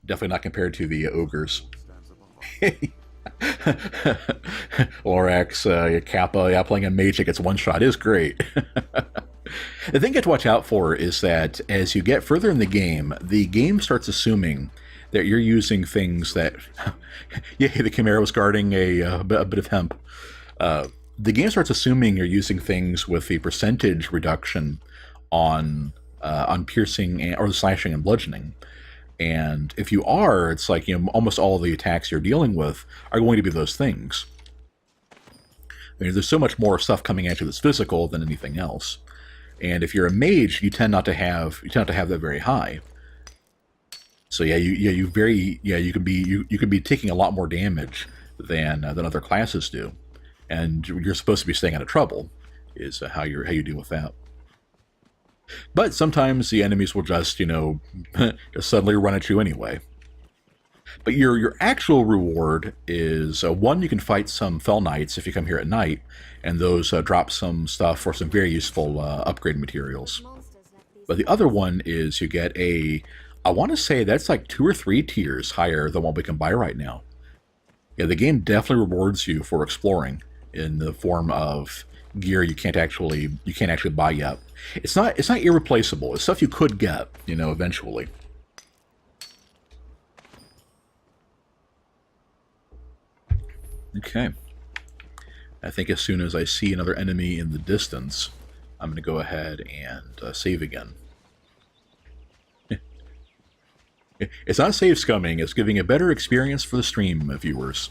Definitely not compared to the ogres. Lorax, Kappa, yeah, playing a mage that gets one shot is great. The thing you have to watch out for is that as you get further in the game starts assuming that you're using things that, yeah, the Chimera was guarding a bit of hemp. The game starts assuming you're using things with the percentage reduction on piercing or slashing and bludgeoning. And if you are, it's like, almost all of the attacks you're dealing with are going to be those things. I mean, there's so much more stuff coming at you that's physical than anything else. And if you're a mage, you tend not to have that very high. So yeah, you could be taking a lot more damage than other classes do, and you're supposed to be staying out of trouble. Is how you deal with that. But sometimes the enemies will just just suddenly run at you anyway. But your actual reward is one, you can fight some Fell Knights if you come here at night, and those drop some stuff for some very useful upgrade materials. But the other one is you get I want to say that's like 2 or 3 tiers higher than what we can buy right now. Yeah, the game definitely rewards you for exploring in the form of gear you can't actually buy yet. It's not irreplaceable. It's stuff you could get, eventually. Okay. I think as soon as I see another enemy in the distance, I'm going to go ahead and save again. It's not save scumming, it's giving a better experience for the stream viewers.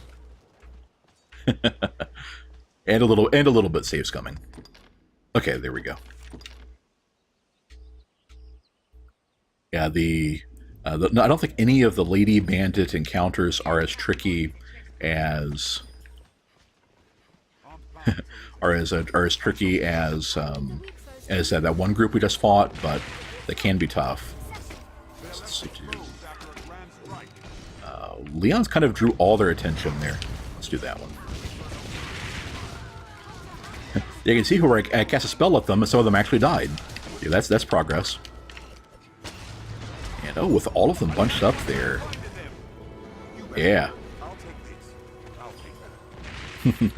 and a little bit save scumming. Okay, there we go. Yeah, I don't think any of the lady bandit encounters are as tricky as are as tricky as that one group we just fought, but they can be tough. Let's see, Leon's kind of drew all their attention there. Let's do that one. You can see where I cast a spell at them, and some of them actually died. Yeah, that's progress. And oh, with all of them bunched up there. Yeah. Okay.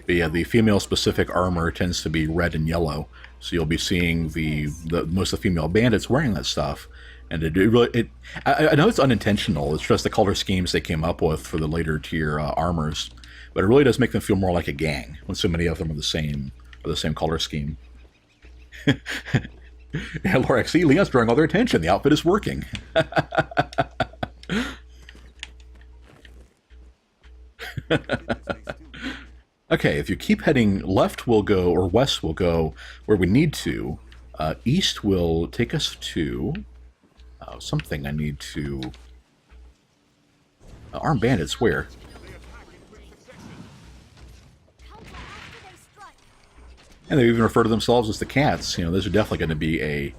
But yeah, the female-specific armor tends to be red and yellow, so you'll be seeing the most of the female bandits wearing that stuff. And I know it's unintentional. It's just the color schemes they came up with for the later tier armors, but it really does make them feel more like a gang when so many of them are the same color scheme. Yeah, Lorax, see, Leon's drawing all their attention. The outfit is working. Okay, if you keep heading left, we'll go, or west, we'll go where we need to. East will take us to something I need to... armed bandits, where? And they even refer to themselves as the cats. Those are definitely going to be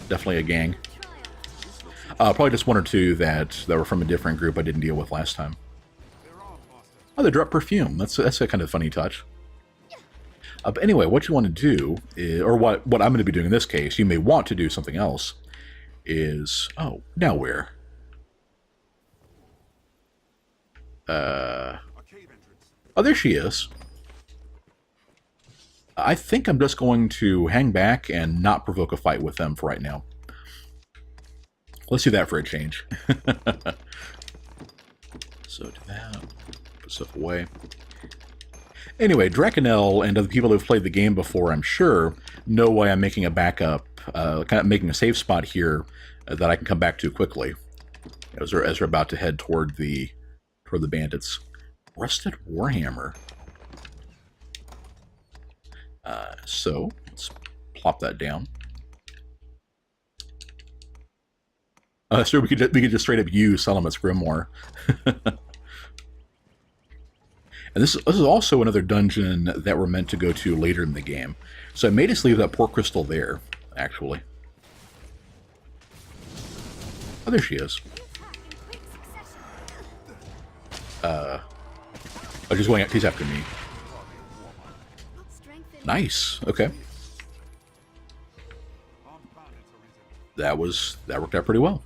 definitely a gang. Probably just 1 or 2 that were from a different group I didn't deal with last time. Oh, they drop perfume. That's a kind of funny touch. But anyway, what you want to do, is, or what I'm going to be doing in this case, you may want to do something else, is... Oh, now where? Oh, there she is. I think I'm just going to hang back and not provoke a fight with them for right now. Let's do that for a change. So do that. Put stuff away. Anyway, Drakenel and other people who've played the game before, I'm sure, know why I'm making a backup, kind of making a safe spot here that I can come back to quickly as we're about to head toward the bandits. Rusted Warhammer. So let's plop that down. So we could just straight up use Solomon's Grimoire. And this is also another dungeon that we're meant to go to later in the game. So I made us leave that port crystal there, actually. Oh, there she is. Oh, she's going. She's after me. Nice. Okay. That worked out pretty well.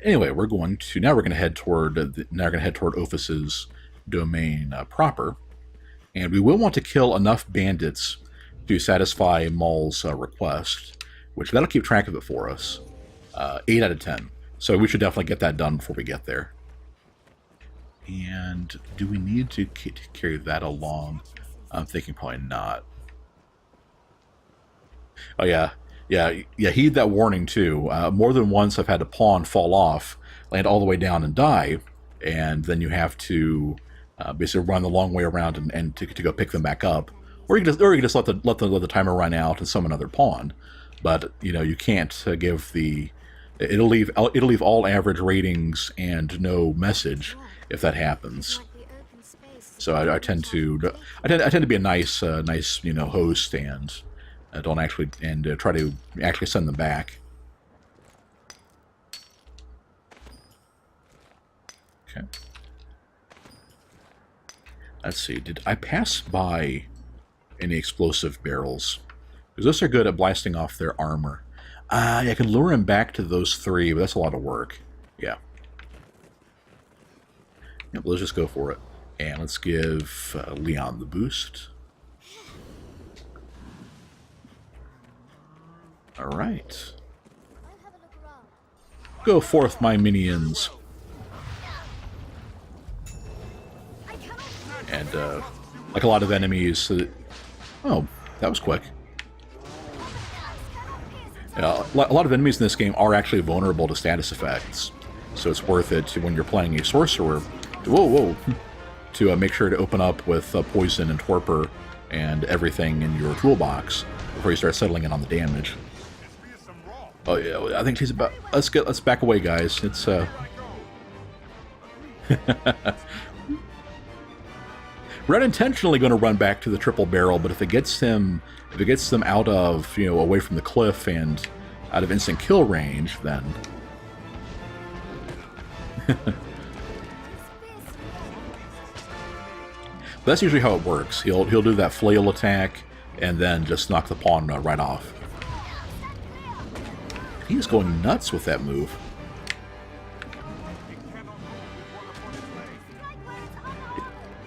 Anyway, we're going to head toward Ophis's domain proper, and we will want to kill enough bandits to satisfy Maul's request, which that'll keep track of it for us. 8 out of 10. So we should definitely get that done before we get there. And do we need to carry that along? I'm thinking probably not. Oh yeah. Heed that warning too. More than once I've had a pawn fall off, land all the way down and die, and then you have to basically run the long way around and to go pick them back up, or you can just let the timer run out and summon another pawn. But you can't give the it'll leave all average ratings and no message if that happens. So I tend to be a nice host and don't actually try to actually send them back. Okay. Let's see. Did I pass by any explosive barrels? Because those are good at blasting off their armor. I can lure him back to those 3, but that's a lot of work. Yeah. Yep, let's just go for it. And let's give Leon the boost. Alright. Go forth, my minions. And, like a lot of enemies... oh, that was quick. A lot of enemies in this game are actually vulnerable to status effects. So it's worth it when you're playing a sorcerer... to make sure to open up with poison and torpor and everything in your toolbox before you start settling in on the damage. Oh yeah, I think he's about. Let's back away, guys. It's We're not intentionally going to run back to the triple barrel, but if it gets them out of away from the cliff and out of instant kill range, then. That's usually how it works. He'll do that flail attack and then just knock the pawn right off. He's going nuts with that move.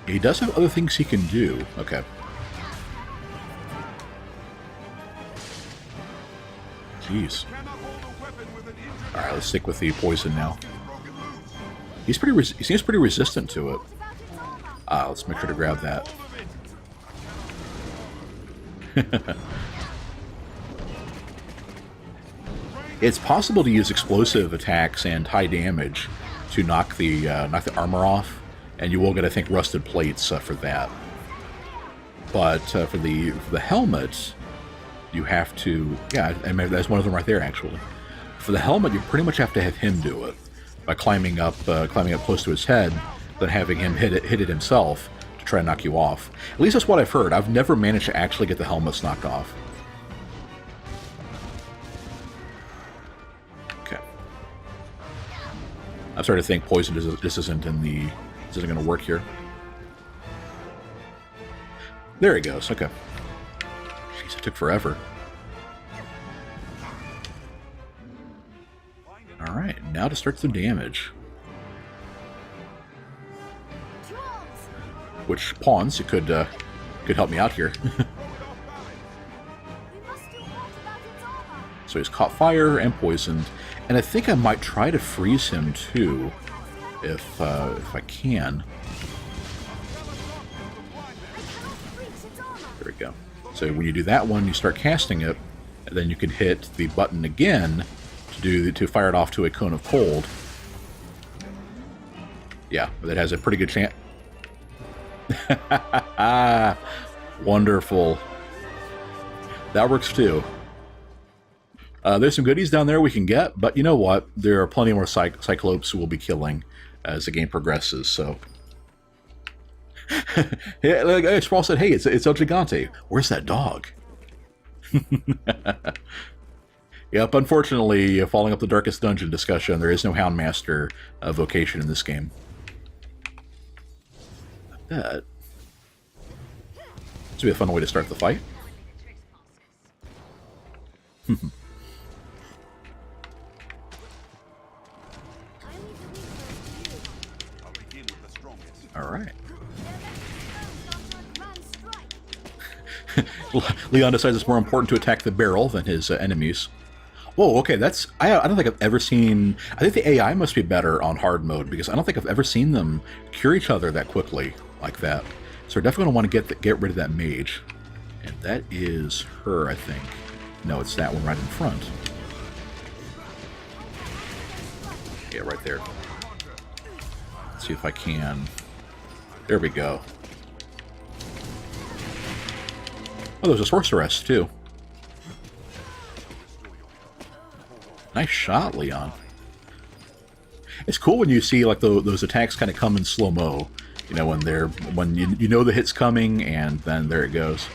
He does have other things he can do. Okay. Jeez. Alright, let's stick with the poison now. He seems pretty resistant to it. Let's make sure to grab that. It's possible to use explosive attacks and high damage to knock the armor off, and you will get, I think, rusted plates for that. But for the helmet, you have to... yeah, I mean, that's one of them right there, actually. For the helmet, you pretty much have to have him do it by climbing up close to his head, then having him hit it himself to try and knock you off. At least that's what I've heard. I've never managed to actually get the helmets knocked off. Okay. I'm starting to think poison just isn't going to work here. There he goes. Okay. Jeez, it took forever. All right, now to start some damage. Which pawns you could help me out here. So he's caught fire and poisoned, and I think I might try to freeze him too, if I can. There we go. So when you do that one, you start casting it, and then you can hit the button again to fire it off to a cone of cold. Yeah, that has a pretty good chance. Wonderful. That works too. There's some goodies down there we can get, but you know what? There are plenty more Cyclopes we'll be killing as the game progresses, so... yeah, like Sprawl said, hey, it's El Gigante. Where's that dog? Yep, unfortunately, following up the Darkest Dungeon discussion, there is no Houndmaster vocation in this game. I bet. This would be a fun way to start the fight. Alright. Leon decides it's more important to attack the barrel than his enemies. Whoa, okay, that's... I don't think I've ever seen... I think the AI must be better on hard mode, because I don't think I've ever seen them cure each other that quickly, like that. So we're definitely going to want to get rid of that mage. And that is her, I think. No, it's that one right in front. Yeah, right there. Let's see if I can... There we go. Oh, there's a sorceress, too. Nice shot, Leon. It's cool when you see like those attacks kind of come in slow-mo. You know, when you know the hit's coming, and then there it goes.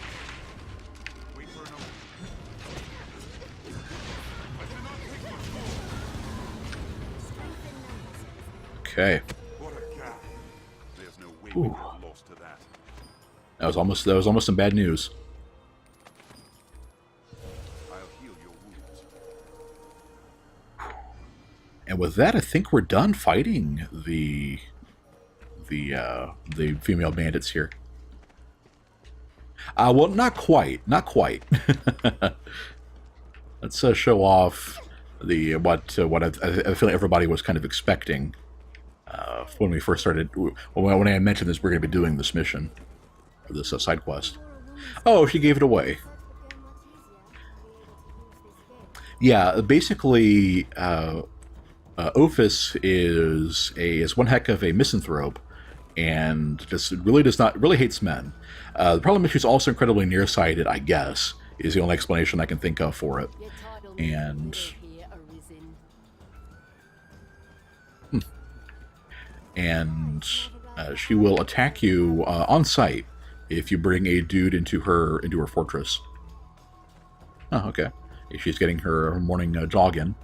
Okay. Ooh. That was almost some bad news. And with that, I think we're done fighting the female bandits here. Well, not quite. Not quite. Let's show off what I feel like everybody was kind of expecting when we first started. When I mentioned this, we're going to be doing this mission, or this side quest. Oh, she gave it away. Yeah, basically, Ophis is one heck of a misanthrope, and just really hates men. The problem is she's also incredibly nearsighted, I guess, is the only explanation I can think of for it. And she will attack you on sight if you bring a dude into her fortress. Oh, okay. She's getting her morning jog in.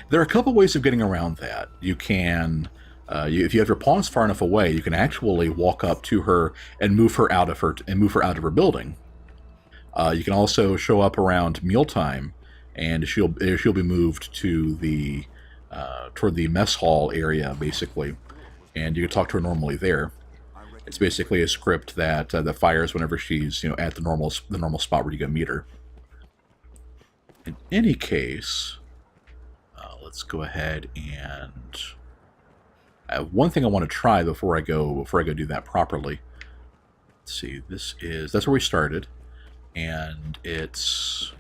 There are a couple ways of getting around that. You can, if you have your pawns far enough away, you can actually walk up to her and move her out of her building. You can also show up around mealtime, and she'll be moved to the toward the mess hall area, basically, and you can talk to her normally there. It's basically a script that fires whenever she's at the normal spot where you go meet her. In any case, let's go ahead and I have one thing I want to try before I go do that properly. Let's see. That's where we started, and is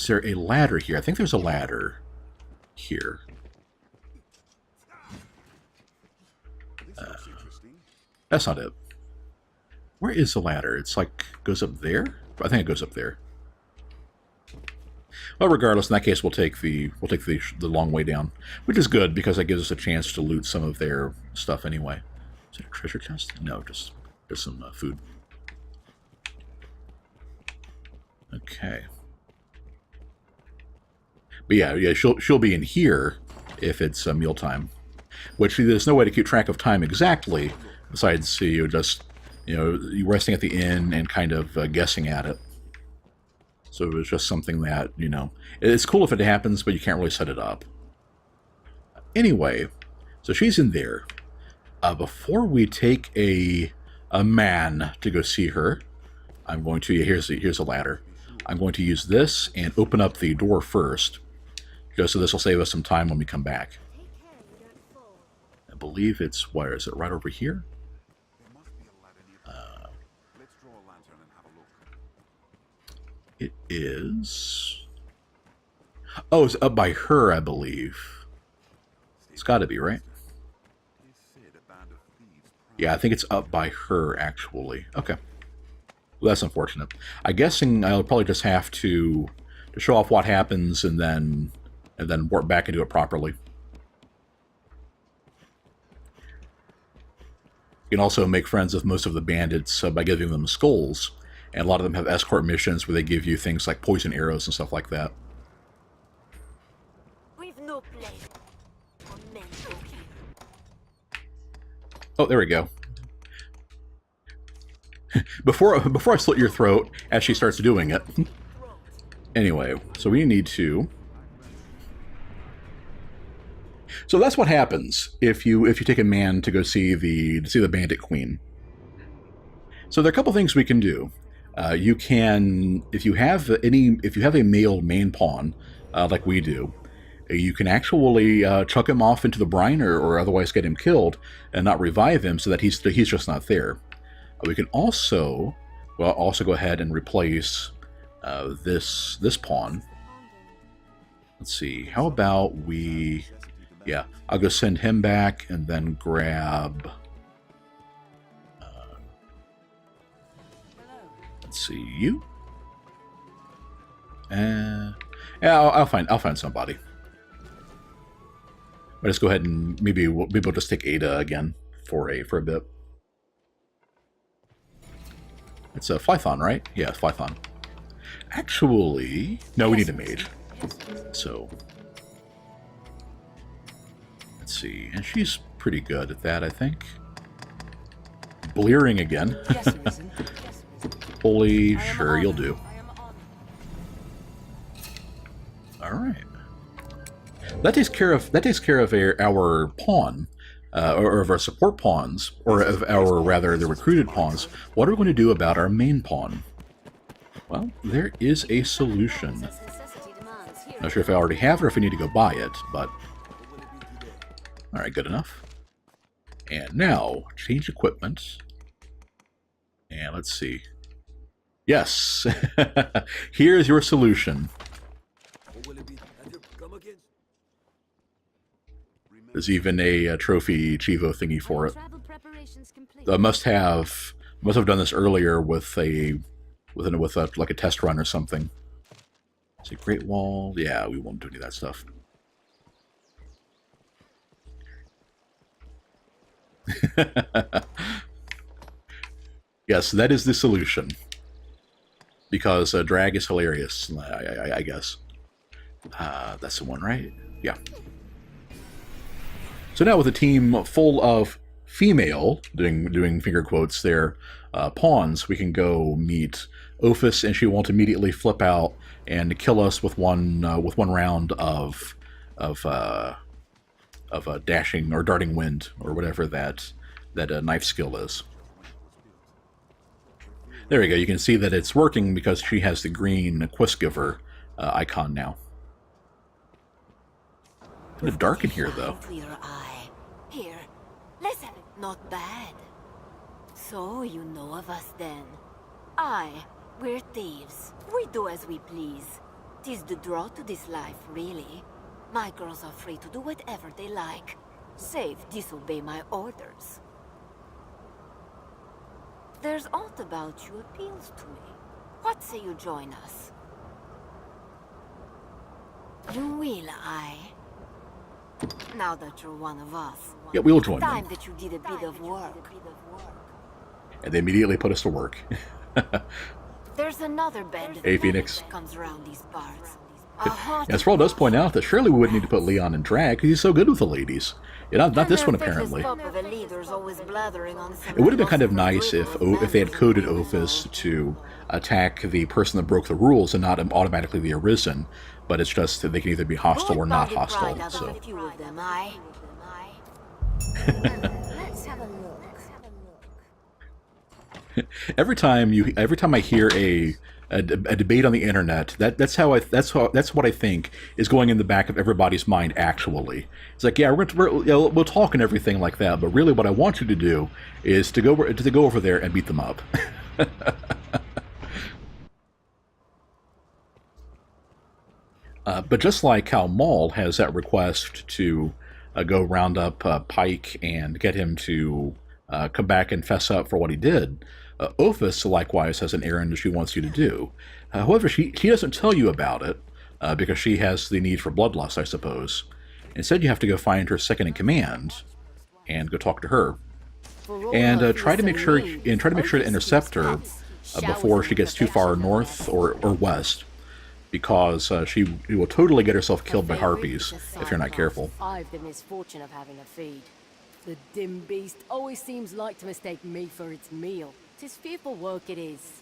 there a ladder here? I think there's a ladder here. That's not it. Where is the ladder? It's like goes up there. I think it goes up there. Well, regardless, in that case, we'll take the long way down, which is good because that gives us a chance to loot some of their stuff anyway. Is it a treasure chest? No, just some food. Okay. But yeah, she'll be in here if it's mealtime, which there's no way to keep track of time exactly besides you resting at the inn and kind of guessing at it. So it was just something that, it's cool if it happens, but you can't really set it up. Anyway, so she's in there. Before we take a man to go see her, I'm going to, here's a ladder. I'm going to use this and open up the door first, just so this will save us some time when we come back. I believe it's, where is it, right over here? It is... Oh, it's up by her, I believe. It's got to be, right? Yeah, I think it's up by her, actually. Okay. Well, that's unfortunate. I'm guessing I'll probably just have to show off what happens and then warp back and do it properly. You can also make friends with most of the bandits by giving them skulls. And a lot of them have escort missions where they give you things like poison arrows and stuff like that. We've no place for men oh, there we go. before I slit your throat as she starts doing it. Anyway, so we need to. So that's what happens if you take a man to go see the Bandit Queen. So there are a couple things we can do. You can, if you have a male main pawn, like we do, you can actually chuck him off into the brine or otherwise get him killed and not revive him, so that he's just not there. We can also go ahead and replace this pawn. Let's see. How about we? Yeah, I'll go send him back and then grab. Let's see you. Yeah, I'll find somebody. But let's go ahead and maybe we'll just take Ada again for a bit. It's a Flython, right? Yeah, Flython. Actually, no, we need a mage. So let's see, and she's pretty good at that, I think. Blearing again. Holy, sure, you'll do. All right. That takes care of our pawn, or of our support pawns, or of our the recruited pawns. What are we going to do about our main pawn? Well, there is a solution. Not sure if I already have it or if I need to go buy it, but all right, good enough. And now change equipment, and let's see. Yes, here's your solution. There's even a trophy Chivo thingy for it. Must have done this earlier with like a test run or something. Is it Great Wall? Yeah, we won't do any of that stuff. Yes, that is the solution. Because drag is hilarious, I guess. That's the one, right? Yeah. So now with a team full of female, doing finger quotes there, pawns, we can go meet Ophis, and she won't immediately flip out and kill us with one round of dashing or darting wind or whatever that knife skill is. There we go. You can see that it's working because she has the green Quest Giver icon now. Kind of dark in here, though. Here, listen. Not bad. So you know of us then? We're thieves. We do as we please. 'Tis the draw to this life, really. My girls are free to do whatever they like, save disobey my orders. There's aught about you appeals to me. What say you join us? You will, now that you're one of us. Yeah, we'll join them. Time that you did a bit of work. And they immediately put us to work. There's another band Hey, Phoenix. comes around these parts. Yeah, Sproul does point out that surely we wouldn't need to put Leon in drag because he's so good with the ladies. Yeah, not this one, apparently. It would have been kind of nice if they had coded Ophis to attack the person that broke the rules and not automatically the Arisen, but it's just that they can either be hostile or not hostile. So. Let's have a look. Every time I hear a debate on the internet, that's what I think is going in the back of everybody's mind. Actually, it's like, yeah, we'll talk and everything like that, but really, what I want you to do is to go over there and beat them up. But just like how Maul has that request to go round up Pike and get him to come back and fess up for what he did, Ophis likewise has an errand she wants you to do. However, she doesn't tell you about it because she has the need for bloodlust, I suppose. Instead, you have to go find her second in command and go talk to her, and try to make sure to intercept her before she gets too far north or west, because she will totally get herself killed by harpies if you're not careful. I've the misfortune of having a feed. The dim beast always seems like to mistake me for its meal. 'Tis fearful work it is.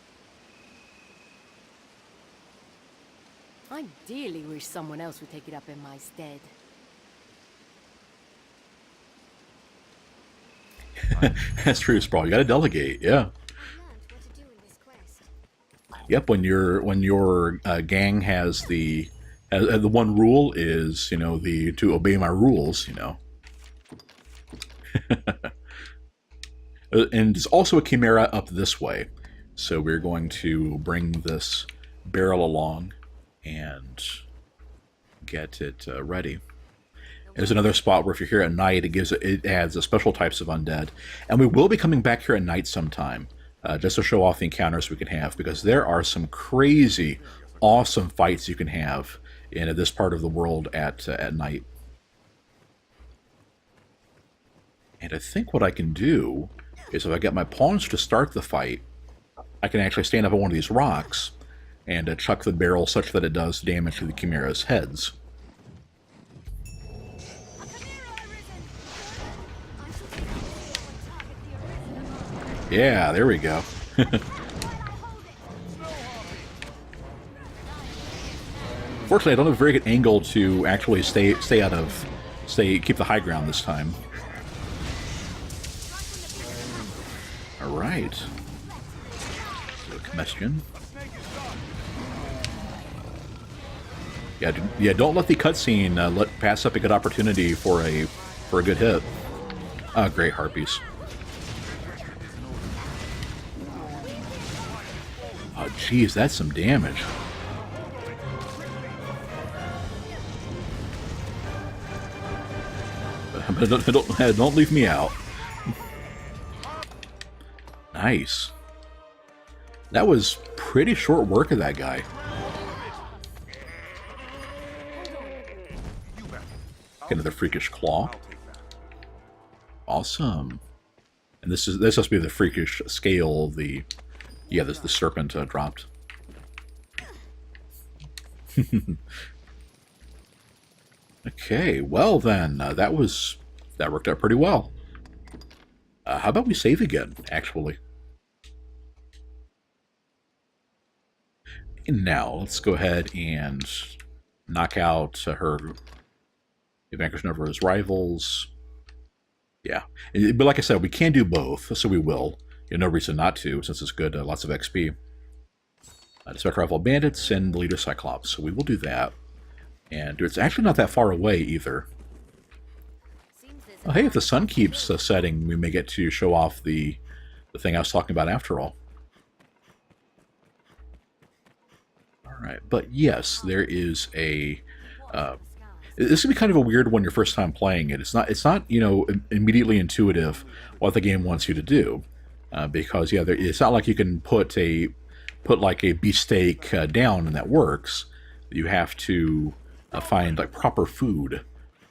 I dearly wish someone else would take it up in my stead. That's true, Sprawl. You got to delegate. Yeah. Yep. When your gang has the one rule is, you know, the to obey my rules. You know. And there's also a chimera up this way, so we're going to bring this barrel along and get it ready. There's another spot where if you're here at night, it adds special types of undead, and we will be coming back here at night sometime, just to show off the encounters we can have, because there are some crazy, awesome fights you can have in this part of the world at night. And I think what I can do is if I get my pawns to start the fight, I can actually stand up on one of these rocks and chuck the barrel such that it does damage to the chimera's heads. Yeah, there we go. Fortunately, I don't have a very good angle to actually keep the high ground this time. All right. So, combustion. Yeah. Don't let the cutscene pass up a good opportunity for a good hit. Ah, great harpies. Oh, geez, that's some damage. But don't leave me out. Nice. That was pretty short work of that guy. Get another freakish claw. Awesome. And this must be the freakish scale. The serpent dropped. Okay, well then, that worked out pretty well. How about we save again, actually? And now, let's go ahead and knock out her vanquish none of his rivals. Yeah, but like I said, we can do both, so we will. No reason not to, since it's good, lots of XP. Dispatch rival bandits and the leader Cyclops, so we will do that. And it's actually not that far away either. Oh, hey, if the sun keeps setting, we may get to show off the thing I was talking about after all. Alright, but yes, there is a... this would be kind of a weird one your first time playing it. It's not immediately intuitive what the game wants you to do. Because, yeah, it's not like you can put like a beefsteak down and that works. You have to find like proper food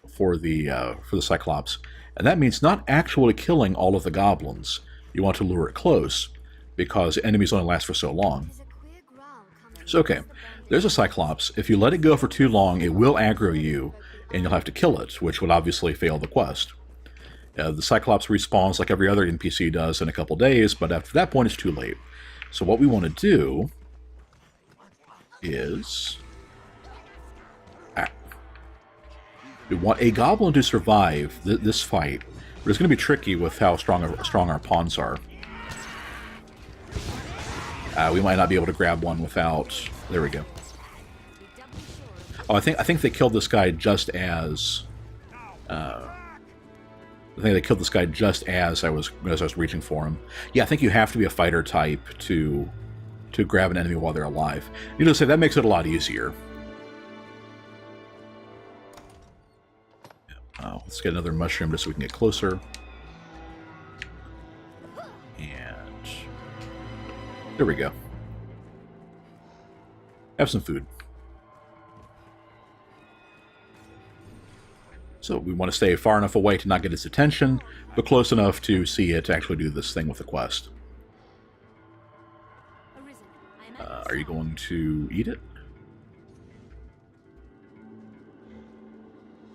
for the Cyclops, and that means not actually killing all of the goblins. You want to lure it close because enemies only last for so long. So okay, there's a Cyclops. If you let it go for too long, it will aggro you, and you'll have to kill it, which would obviously fail the quest. The Cyclops respawns like every other NPC does in a couple days, but after that point it's too late. So what we want to do is... we want a goblin to survive this fight, but it's going to be tricky with how strong our pawns are. We might not be able to grab one without... There we go. Oh, I think they killed this guy just as... I think they killed this guy just as I was reaching for him. Yeah, I think you have to be a fighter type to grab an enemy while they're alive. Needless to say, that makes it a lot easier. Let's get another mushroom just so we can get closer. And there we go. Have some food. So we want to stay far enough away to not get its attention, but close enough to see it actually do this thing with the quest. Are you going to eat it?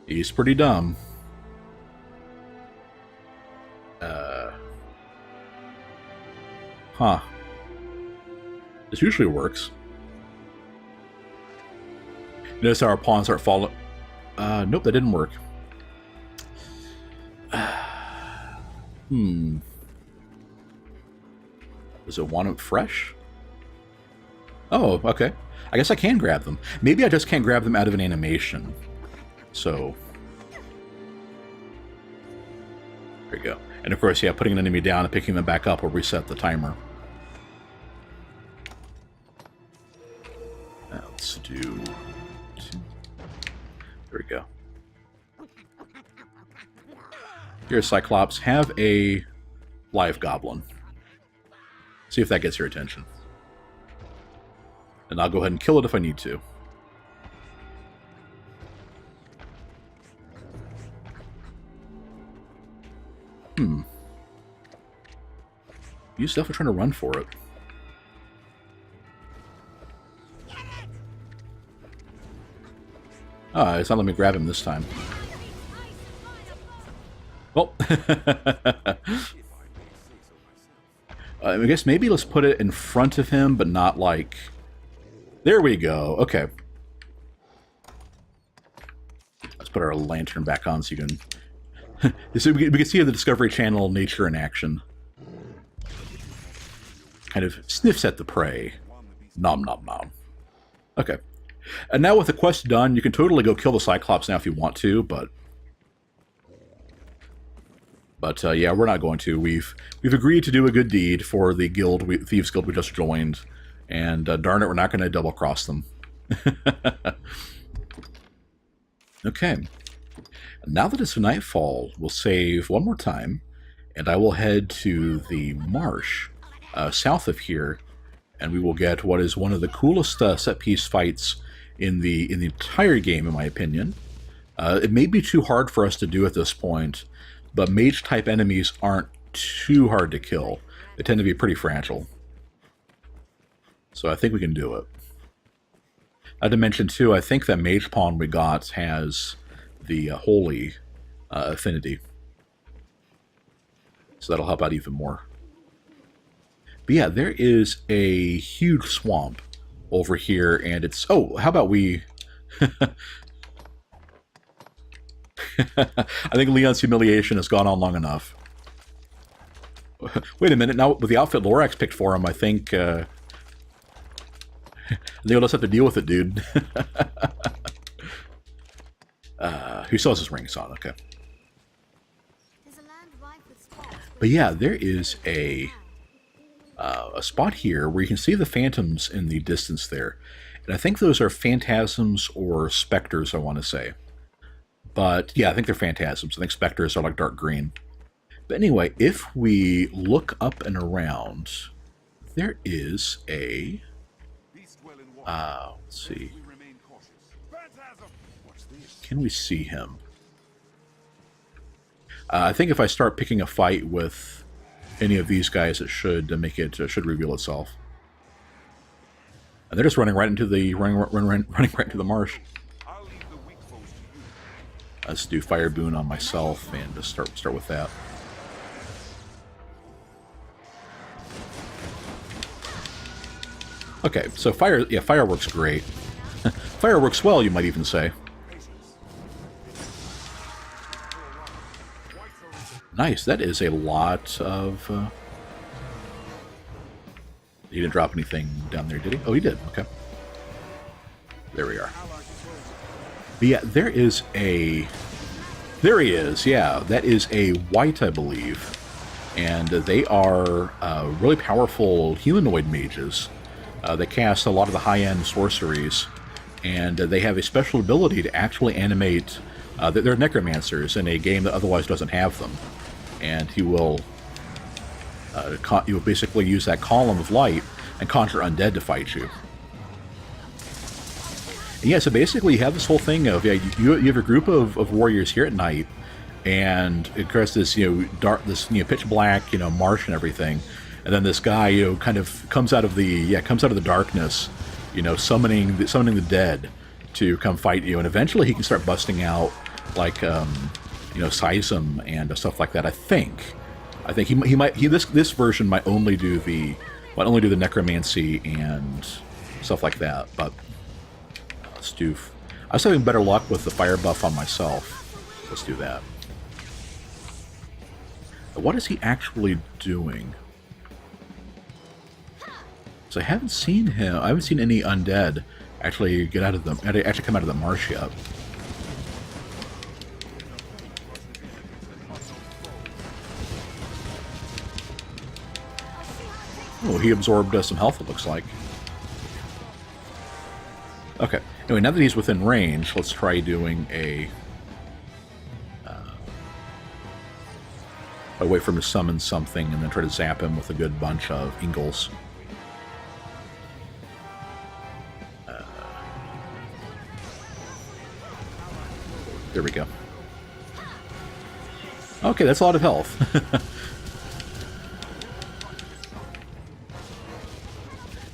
He's pretty dumb. Huh. This usually works. Notice how our pawns start falling. Nope, that didn't work. Does it want them fresh? Oh, okay. I guess I can grab them. Maybe I just can't grab them out of an animation. So... there you go. And of course, yeah, putting an enemy down and picking them back up will reset the timer. Let's do... two. There we go. Here, Cyclops, have a live goblin. See if that gets your attention. And I'll go ahead and kill it if I need to. He's definitely trying to run for it. Ah, it's not letting me grab him this time. Well, I guess maybe let's put it in front of him, but not like... There we go. Okay. Let's put our lantern back on so you can... so we can see the Discovery Channel nature in action. Kind of sniffs at the prey. Nom nom nom. Okay. And now with the quest done, you can totally go kill the Cyclops now if you want to, but... yeah, we're not going to. We've agreed to do a good deed for the guild, Thieves Guild we just joined, and darn it, we're not going to double-cross them. Okay. Now that it's nightfall, we'll save one more time, and I will head to the marsh south of here, and we will get what is one of the coolest set-piece fights in the entire game, in my opinion. It may be too hard for us to do at this point, but mage-type enemies aren't too hard to kill. They tend to be pretty fragile. So I think we can do it. I had to mention, too, I think that mage pawn we got has the holy affinity. So that'll help out even more. But yeah, there is a huge swamp over here, and it's... Oh, how about we... I think Leon's humiliation has gone on long enough. Wait a minute, now with the outfit Lorax picked for him, I think he'll just have to deal with it, dude. Who still has his rings on? Okay. But yeah, there is a spot here where you can see the phantoms in the distance there. And I think those are phantasms or specters, I want to say. But yeah, I think they're phantasms. I think specters are like dark green. But anyway, if we look up and around, there is a... let's see. Can we see him? I think if I start picking a fight with any of these guys, it should make it should reveal itself. And they're just running right into the running right into the marsh. Let's do Fire Boon on myself and just start with that. Okay, so fire works great. Fire works well, you might even say. Nice, that is a lot of... He didn't drop anything down there, did he? Oh, he did, okay. There we are. But yeah, there is a... There he is, yeah. That is a white, I believe. And they are really powerful humanoid mages. They cast a lot of the high-end sorceries. And they have a special ability to actually animate... they're necromancers in a game that otherwise doesn't have them. And he will basically use that column of light and conjure undead to fight you. And yeah, so basically you have this whole thing of you have a group of warriors here at night, and across this dark, this pitch black marsh and everything, and then this guy kind of comes out of the darkness, summoning the dead to come fight you, and eventually he can start busting out like Seism and stuff like that. I think I think this version might only do the necromancy and stuff like that. But let's do. I was having better luck with the fire buff on myself. Let's do that. What is he actually doing? So I haven't seen him. I haven't seen any undead actually come out of the marsh yet. Oh, he absorbed some health, it looks like. Okay. Anyway, now that he's within range, let's try doing a... I wait for him to summon something and then try to zap him with a good bunch of Ingles. There we go. Okay, that's a lot of health.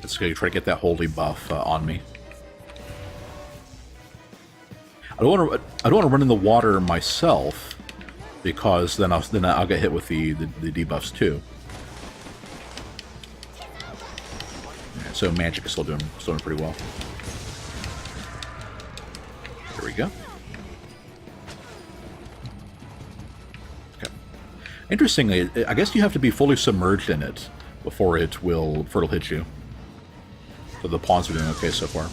Let's go try to get that holy buff on me. I don't want to run in the water myself, because then I'll get hit with the debuffs too. Yeah, so magic is still doing pretty well. There we go. Okay. Interestingly, I guess you have to be fully submerged in it before it'll hit you. So the pawns are doing okay so far.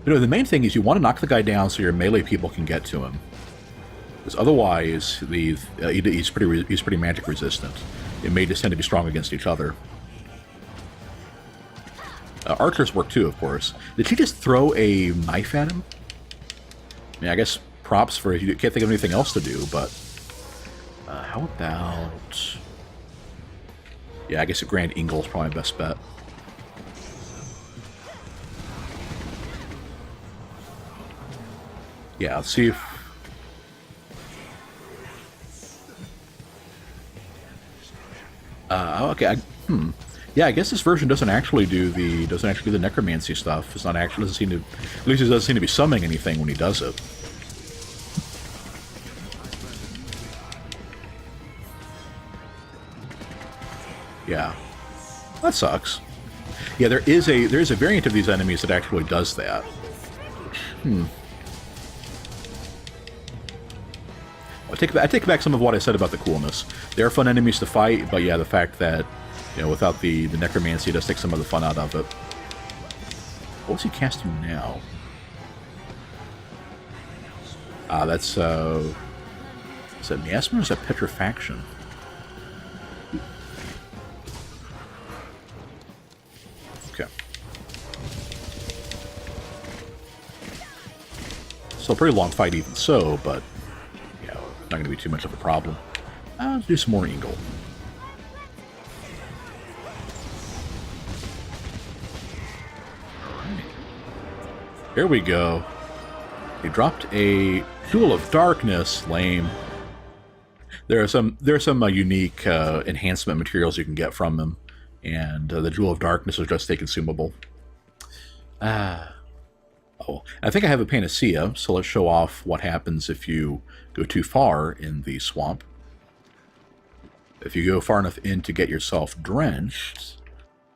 You know, the main thing is you want to knock the guy down so your melee people can get to him. Because otherwise, he's pretty magic resistant. It may just tend to be strong against each other. Archers work too, of course. Did she just throw a knife at him? I mean, I guess props for you can't think of anything else to do, but... how about... Yeah, I guess a Grand Ingle is probably my best bet. Yeah, let's see if... okay, yeah, I guess this version doesn't actually do the necromancy stuff. It's not actually, at least it doesn't seem to be summoning anything when he does it. Yeah, that sucks. Yeah, there is a variant of these enemies that actually does that. I take back some of what I said about the coolness. They are fun enemies to fight, but yeah, the fact that, you know, without the necromancy, it does take some of the fun out of it. What's he casting now? That's is that miasma or is that petrifaction? Okay. So a pretty long fight even so, but not going to be too much of a problem. Let's do some more Ingle. Right. Here we go. He dropped a Jewel of Darkness. Lame. There are some unique enhancement materials you can get from them, and the Jewel of Darkness is just a consumable. Oh, I think I have a panacea, so let's show off what happens if you go too far in the swamp. If you go far enough in to get yourself drenched,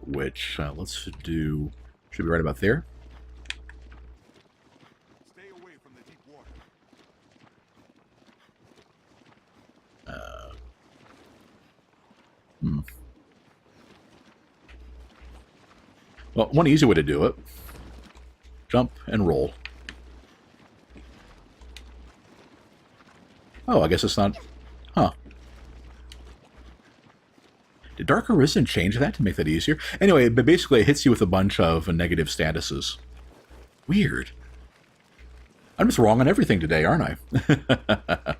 which, let's do, should be right about there. Stay away from the deep water. Well, one easy way to do it. Jump and roll. Oh, I guess it's not... Huh. Did Dark Arisen change that to make that easier? Anyway, but basically it hits you with a bunch of negative statuses. Weird. I'm just wrong on everything today, aren't I?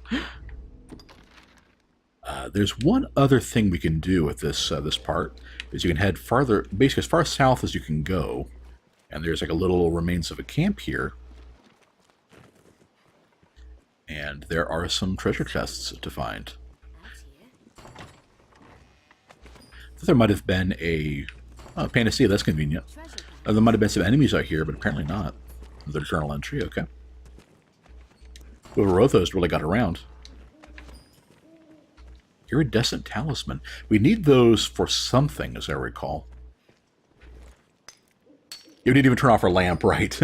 There's one other thing we can do with this this part, is you can head farther, basically as far south as you can go. And there's like a little remains of a camp here. And there are some treasure chests to find. I thought there might have been a panacea, that's convenient. There might have been some enemies out here, but apparently not. The journal entry, okay. Whoever wrote those really got around. Iridescent talisman. We need those for something, as I recall. You didn't even turn off our lamp, right?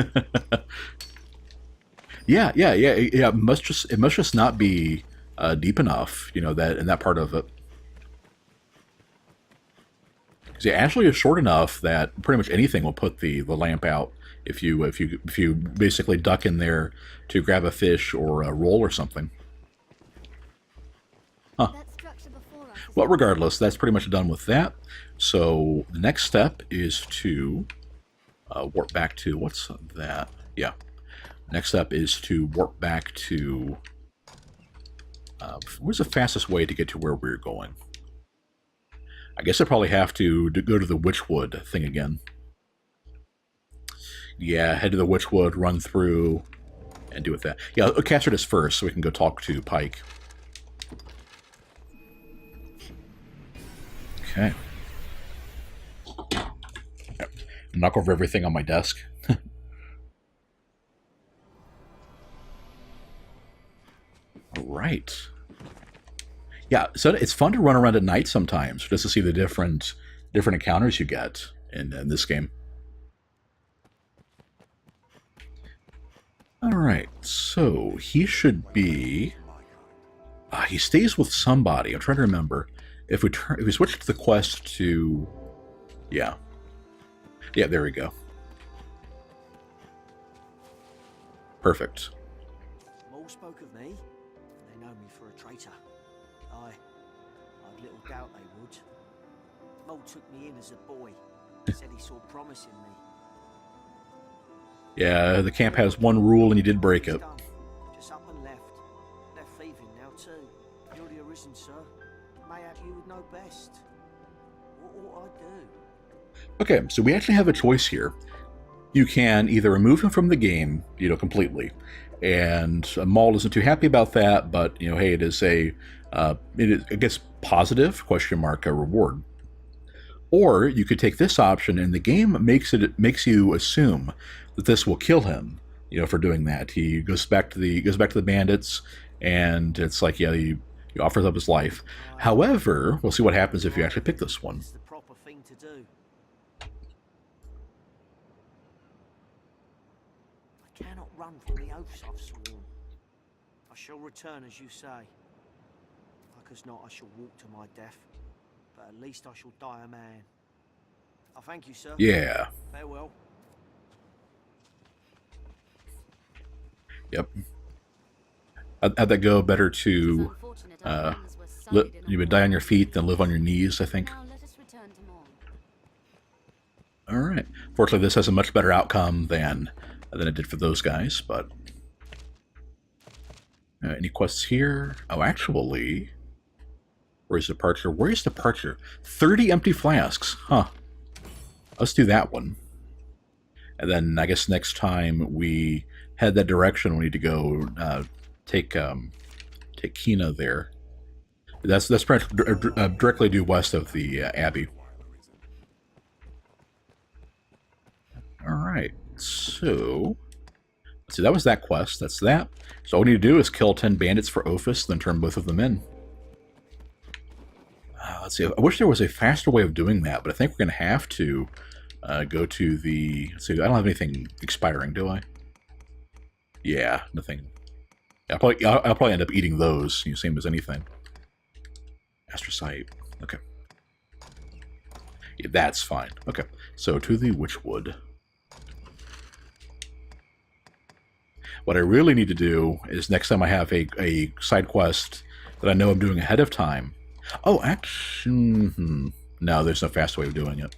Yeah. It must just not be deep enough, you know, that in that part of it. Because yeah, Ashley is short enough that pretty much anything will put the lamp out if you basically duck in there to grab a fish or a roll or something. Huh. Well, regardless, that's pretty much done with that. So the next step is to warp back to, what's that? Yeah. Next step is to warp back to, where's the fastest way to get to where we're going? I guess I probably have to go to the Witchwood thing again. Yeah, head to the Witchwood, run through, and do with that. Yeah, I'll capture this first so we can go talk to Pike. Okay. Yep. Knock over everything on my desk. All right. Yeah, so it's fun to run around at night sometimes just to see the different encounters you get in this game. All right, so he should be. He stays with somebody. I'm trying to remember if we switch to the quest to. Yeah, there we go. Perfect. More spoke of me. They know me for a traitor. I'd little doubt they would. Mole took me in as a boy. Said he saw promise in me. Yeah, the camp has one rule and you did break it. Just up and left. Left thieving now too. You're the Arisen, sir. Mayhap you would know best. What ought I do? Okay, so we actually have a choice here. You can either remove him from the game, you know, completely, and Maul isn't too happy about that, but, you know, hey, it is a, I guess, positive, question mark, a reward. Or you could take this option, and the game makes you assume that this will kill him, you know, for doing that. He goes back to the bandits, and it's like, yeah, he offers up his life. However, we'll see what happens if you actually pick this one. It's the proper thing to do. I cannot run from the oaths I've sworn. I shall return as you say. Like as not, I shall walk to my death, but at least I shall die a man. I thank you, sir. Yeah. Farewell. Yep. How'd that go? Better to you would die on your feet than live on your knees, I think. All right. Fortunately, this has a much better outcome than it did for those guys. But any quests here? Oh, actually, where's departure? Where's departure? 30 empty flasks. Huh. Let's do that one. And then I guess next time we head that direction, we need to go take Kina there. That's directly due west of the Abbey. All right, so let's see. That was that quest. That's that. So all we need to do is kill 10 bandits for Ophis, then turn both of them in. Let's see. I wish there was a faster way of doing that, but I think we're going to have to go to the. Let's see. I don't have anything expiring, do I? Yeah, nothing. I'll probably end up eating those. You know, same as anything. Astrocyte. Okay. Yeah, that's fine. Okay. So to the Witchwood. What I really need to do is next time I have a side quest that I know I'm doing ahead of time. Oh, actually, no, there's no fast way of doing it.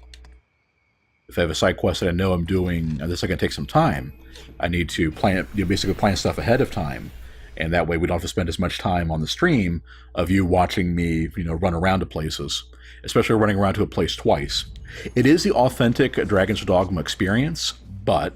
If I have a side quest that I know I'm doing, this is going to take some time. I need to plan, basically plan stuff ahead of time, and that way we don't have to spend as much time on the stream of you watching me, run around to places, especially running around to a place twice. It is the authentic Dragon's Dogma experience, but